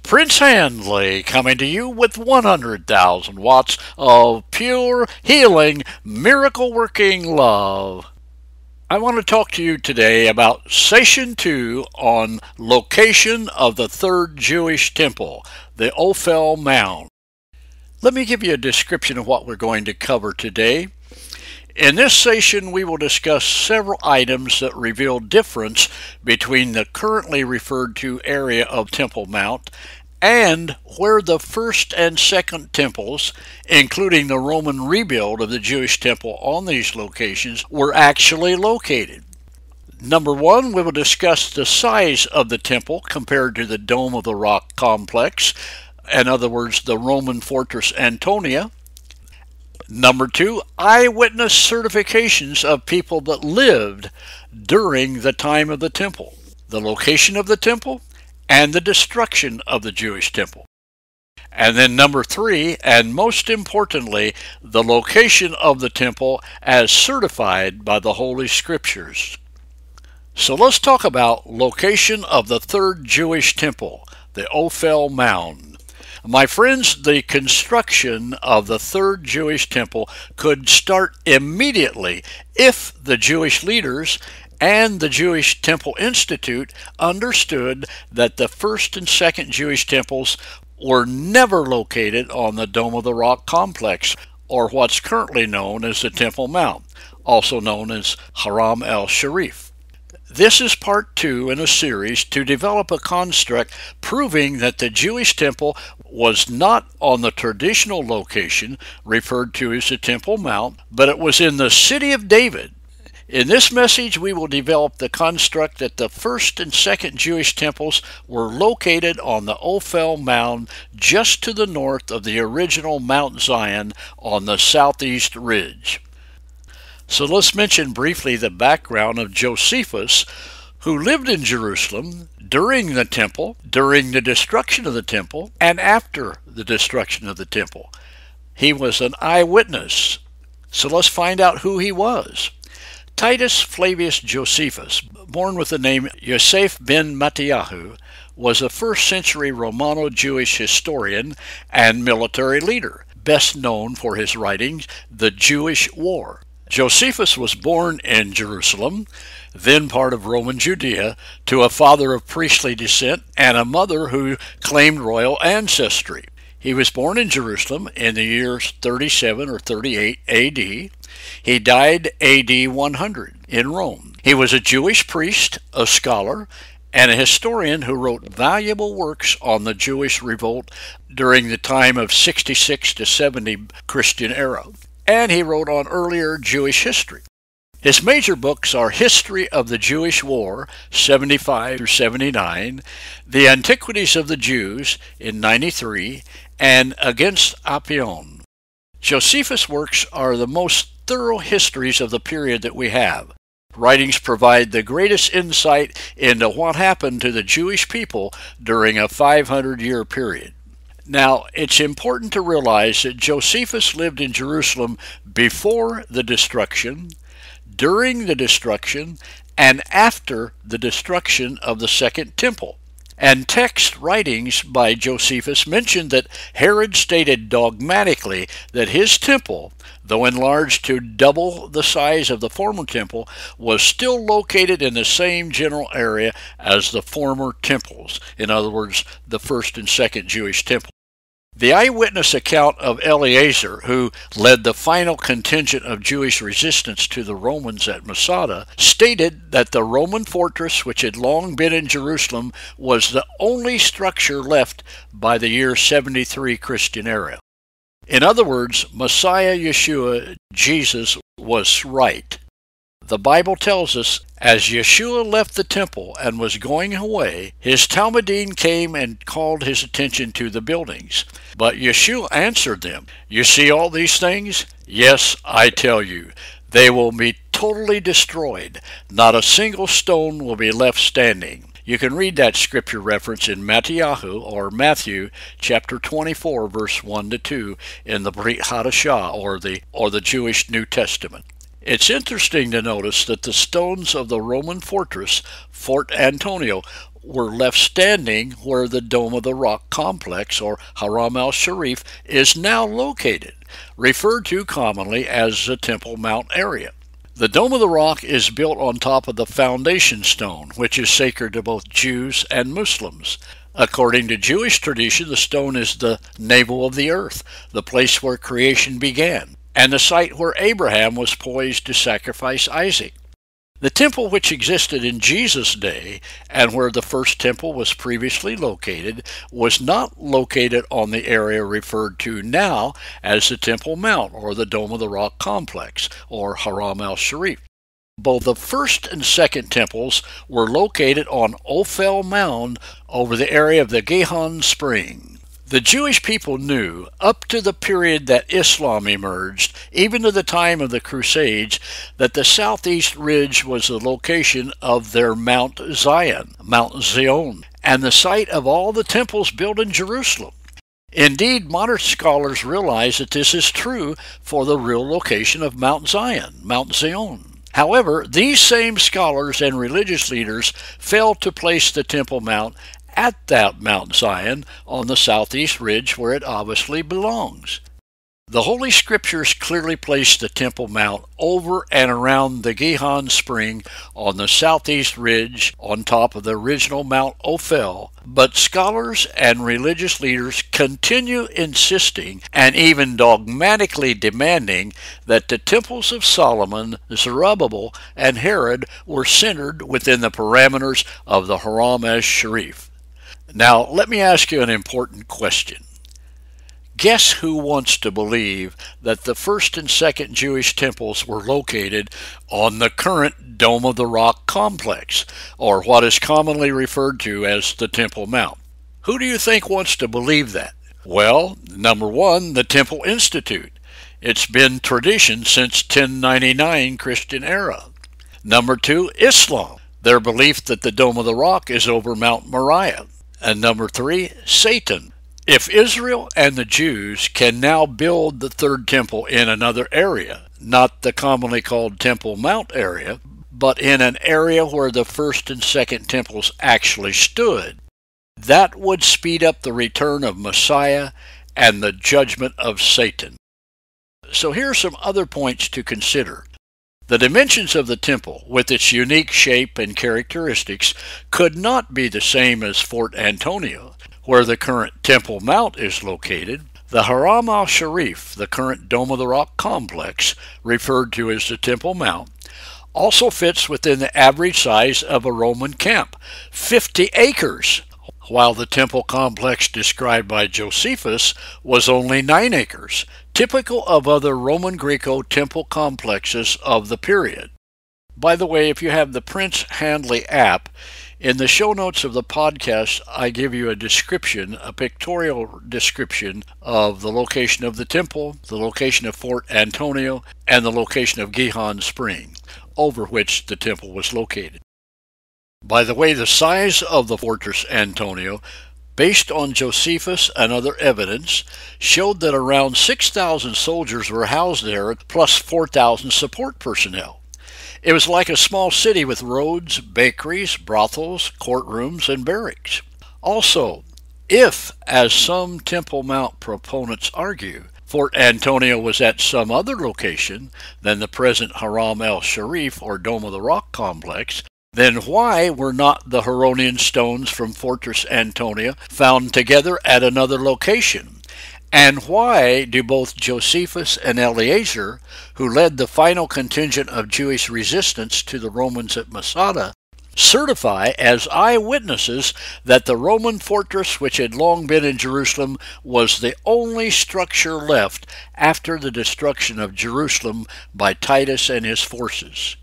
Prince Handley coming to you with 100,000 watts of pure, healing, miracle-working love. I want to talk to you today about Session 2 on location of the third Jewish temple, the OPHEL MOUND. Let me give you a description of what we're going to cover today. In this session, we will discuss several items that reveal difference between the currently referred to area of Temple Mount and where the first and second temples, including the Roman rebuild of the Jewish temple on these locations, were actually located. Number one, we will discuss the size of the temple compared to the Dome of the Rock complex, in other words, the Roman fortress Antonia. Number two, eyewitness certifications of people that lived during the time of the temple, the location of the temple, and the destruction of the Jewish temple. And then number three, and most importantly, the location of the temple as certified by the Holy Scriptures. So let's talk about location of the third Jewish temple, the OPHEL Mound. My friends, the construction of the third Jewish temple could start immediately if the Jewish leaders and the Jewish Temple Institute understood that the first and second Jewish temples were never located on the Dome of the Rock complex, or what's currently known as the Temple Mount, also known as Haram el-Sharif. This is part 2 in a series to develop a construct proving that the Jewish temple was not on the traditional location referred to as the Temple Mount, but it was in the city of David. In this message, we will develop the construct that the first and second Jewish temples were located on the OPHEL Mound just to the north of the original Mount Zion on the southeast ridge. So let's mention briefly the background of Josephus, who lived in Jerusalem during the temple, during the destruction of the temple, and after the destruction of the temple. He was an eyewitness. So let's find out who he was. Titus Flavius Josephus, born with the name Yosef ben Mattiyahu, was a first-century Romano-Jewish historian and military leader, best known for his writings, The Jewish War. Josephus was born in Jerusalem, then part of Roman Judea, to a father of priestly descent and a mother who claimed royal ancestry. He was born in Jerusalem in the years 37 or 38 A.D. He died A.D. 100 in Rome. He was a Jewish priest, a scholar, and a historian who wrote valuable works on the Jewish revolt during the time of 66 to 70 Christian era. And he wrote on earlier Jewish history. His major books are History of the Jewish War, 75 through 79, The Antiquities of the Jews in 93, and Against Apion. Josephus' works are the most thorough histories of the period that we have. Writings provide the greatest insight into what happened to the Jewish people during a 500-year period. Now, it's important to realize that Josephus lived in Jerusalem before the destruction, during the destruction, and after the destruction of the Second Temple. And text writings by Josephus mention that Herod stated dogmatically that his temple, though enlarged to double the size of the former temple, was still located in the same general area as the former temples, in other words, the first and second Jewish temple. The eyewitness account of Eleazar, who led the final contingent of Jewish resistance to the Romans at Masada, stated that the Roman fortress, which had long been in Jerusalem, was the only structure left by the year 73 Christian era. In other words, Messiah Yeshua, Jesus, was right. The Bible tells us, as Yeshua left the temple and was going away, his Talmudim came and called his attention to the buildings. But Yeshua answered them, "You see all these things? Yes, I tell you, they will be totally destroyed. Not a single stone will be left standing." You can read that scripture reference in Mattiyahu, or Matthew, chapter 24, verse 1 to 2, in the Brit Hadashah, or the Jewish New Testament. It's interesting to notice that the stones of the Roman fortress, Fort Antonio, were left standing where the Dome of the Rock complex, or Haram al-Sharif, is now located, referred to commonly as the Temple Mount area. The Dome of the Rock is built on top of the foundation stone, which is sacred to both Jews and Muslims. According to Jewish tradition, the stone is the navel of the earth, the place where creation began, and the site where Abraham was poised to sacrifice Isaac. The temple which existed in Jesus' day, and where the first temple was previously located, was not located on the area referred to now as the Temple Mount, or the Dome of the Rock complex, or Haram al-Sharif. Both the first and second temples were located on OPHEL Mound over the area of the Gihon Spring. The Jewish people knew, up to the period that Islam emerged, even to the time of the Crusades, that the southeast ridge was the location of their Mount Zion, Mount Zion, and the site of all the temples built in Jerusalem. Indeed, modern scholars realize that this is true for the real location of Mount Zion, Mount Zion. However, these same scholars and religious leaders failed to place the Temple Mount at that Mount Zion on the southeast ridge where it obviously belongs. The Holy Scriptures clearly place the Temple Mount over and around the Gihon Spring on the southeast ridge on top of the original Mount Ophel, but scholars and religious leaders continue insisting and even dogmatically demanding that the temples of Solomon, Zerubbabel, and Herod were centered within the parameters of the Haram al-Sharif. Now, let me ask you an important question. Guess who wants to believe that the first and second Jewish temples were located on the current Dome of the Rock complex, or what is commonly referred to as the Temple Mount? Who do you think wants to believe that? Well, number one, the Temple Institute. It's been tradition since 1099 Christian era. Number two, Islam. Their belief that the Dome of the Rock is over Mount Moriah. And number three, Satan. If Israel and the Jews can now build the third temple in another area, not the commonly called Temple Mount area, but in an area where the first and second temples actually stood, that would speed up the return of Messiah and the judgment of Satan. So here are some other points to consider. The dimensions of the temple, with its unique shape and characteristics, could not be the same as Fort Antonia, where the current Temple Mount is located. The Haram al-Sharif, the current Dome of the Rock complex, referred to as the Temple Mount, also fits within the average size of a Roman camp, 50 acres, while the temple complex described by Josephus was only 9 acres, typical of other Roman Greco temple complexes of the period. By the way, if you have the Prince Handley app, in the show notes of the podcast, I give you a description, a pictorial description of the location of the temple, the location of Fort Antonio, and the location of Gihon Spring, over which the temple was located. By the way, the size of the Fortress Antonio, based on Josephus and other evidence, showed that around 6,000 soldiers were housed there, plus 4,000 support personnel. It was like a small city with roads, bakeries, brothels, courtrooms, and barracks. Also, if, as some Temple Mount proponents argue, Fort Antonio was at some other location than the present Haram al-Sharif or Dome of the Rock complex, then why were not the Heronian stones from Fortress Antonia found together at another location? And why do both Josephus and Eleazar, who led the final contingent of Jewish resistance to the Romans at Masada, certify as eyewitnesses that the Roman fortress which had long been in Jerusalem was the only structure left after the destruction of Jerusalem by Titus and his forces?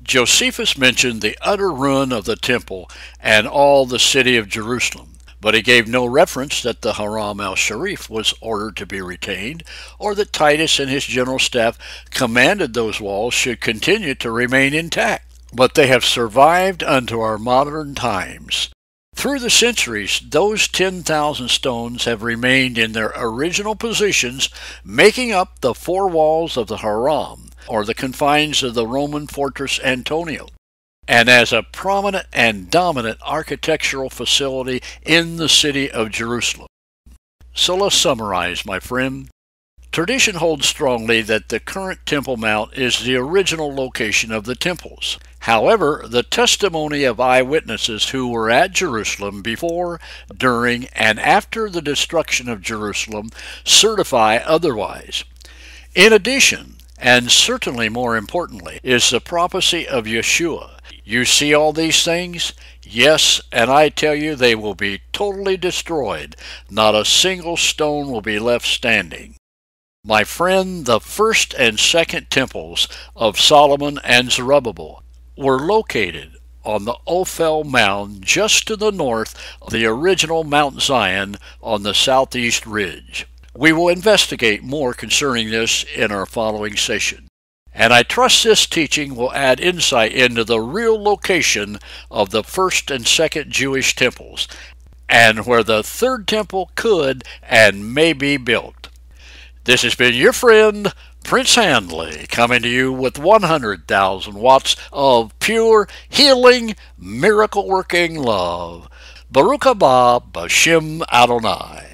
Josephus mentioned the utter ruin of the temple and all the city of Jerusalem, but he gave no reference that the Haram al-Sharif was ordered to be retained, or that Titus and his general staff commanded those walls should continue to remain intact. But they have survived unto our modern times. Through the centuries, those 10,000 stones have remained in their original positions, making up the four walls of the Haram, or the confines of the Roman fortress Antonio. and as a prominent and dominant architectural facility in the city of Jerusalem. So let's summarize, my friend. Tradition holds strongly that the current Temple Mount is the original location of the temples. However, the testimony of eyewitnesses who were at Jerusalem before, during, and after the destruction of Jerusalem certify otherwise. In addition, and certainly more importantly, is the prophecy of Yeshua. You see all these things? Yes, and I tell you they will be totally destroyed. Not a single stone will be left standing. My friend, the first and second temples of Solomon and Zerubbabel were located on the OPHEL mound just to the north of the original Mount Zion on the southeast ridge. We will investigate more concerning this in our following session. And I trust this teaching will add insight into the real location of the first and second Jewish temples, and where the third temple could and may be built. This has been your friend, Prince Handley, coming to you with 100,000 watts of pure, healing, miracle-working love. Baruch haba B'Shem Adonai.